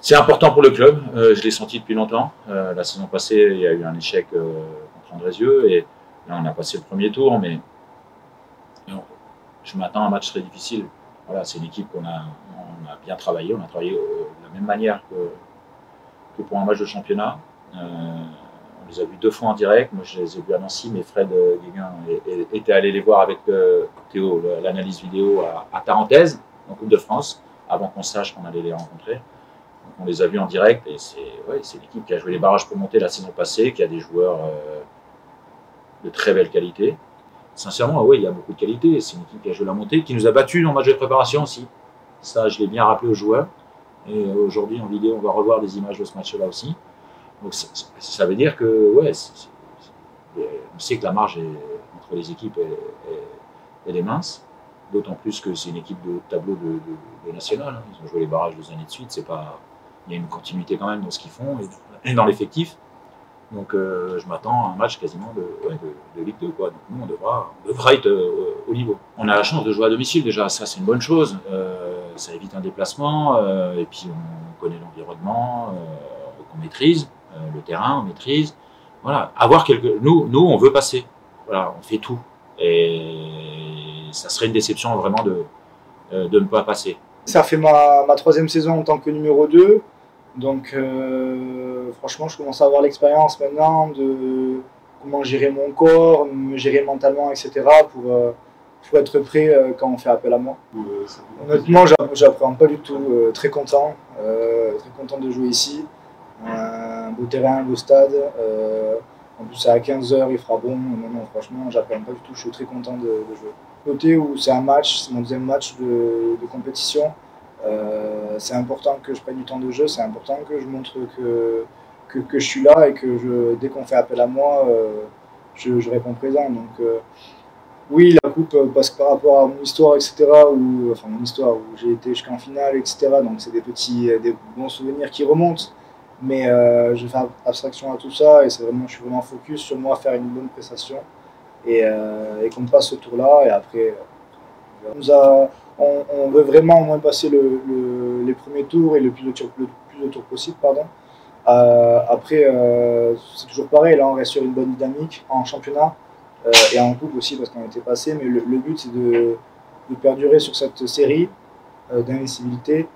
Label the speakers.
Speaker 1: C'est important pour le club, je l'ai senti depuis longtemps. La saison passée, il y a eu un échec contre Andrézieux et là on a passé le premier tour, mais je m'attends à un match très difficile. Voilà, c'est une équipe on a bien travaillé, on a travaillé de la même manière que pour un match de championnat. On les a vus 2 fois en direct, moi je les ai vus à Nancy, mais Fred Guéguin était allé les voir avec Théo, l'analyse vidéo à Tarentaise, en Coupe de France, avant qu'on sache qu'on allait les rencontrer. Donc on les a vus en direct et c'est l'équipe qui a joué les barrages pour monter la saison passée, qui a des joueurs de très belle qualité. Sincèrement, oui, il y a beaucoup de qualité. C'est une équipe qui a joué la montée, qui nous a battus dans le match de préparation aussi. Ça, je l'ai bien rappelé aux joueurs. Et aujourd'hui, en vidéo, on va revoir des images de ce match-là aussi. Donc ça veut dire que, ouais, on sait que la marge entre les équipes elle est mince. D'autant plus que c'est une équipe de tableau de national. Hein. Ils ont joué les barrages 2 années de suite. Il y a une continuité quand même dans ce qu'ils font et dans l'effectif. Donc je m'attends à un match quasiment de Ligue 2. Quoi. Donc nous, on devra être au niveau. On a la chance de jouer à domicile déjà, ça c'est une bonne chose. Ça évite un déplacement et puis on connaît l'environnement qu'on maîtrise, le terrain, on maîtrise. Voilà, nous, on veut passer. Voilà, on fait tout. Et ça serait une déception vraiment de ne pas passer.
Speaker 2: Ça fait ma 3e saison en tant que numéro 2. Donc franchement, je commence à avoir l'expérience maintenant de comment gérer mon corps, me gérer mentalement, etc. pour être prêt quand on fait appel à moi. Honnêtement, j'appréhende pas du tout. Très content de jouer ici. Un beau terrain, un beau stade. En plus, c'est à 15 h, il fera bon. Non, franchement, j'appréhende pas du tout. Je suis très content de jouer. Côté où c'est un match, c'est mon 2e match de compétition. C'est important que je prenne du temps de jeu, c'est important que je montre que je suis là et que dès qu'on fait appel à moi, je réponds présent. Donc oui, la coupe parce que par rapport à mon histoire, etc., enfin mon histoire où j'ai été jusqu'en finale, etc., donc c'est des bons souvenirs qui remontent, mais je fais abstraction à tout ça et je suis vraiment focus sur moi, faire une bonne prestation et qu'on passe ce tour-là et après on veut vraiment au moins passer les premiers tours et le plus de tours possible. Après, c'est toujours pareil, là on reste sur une bonne dynamique en championnat et en coupe aussi parce qu'on était passé, mais le but c'est de perdurer sur cette série d'invincibilité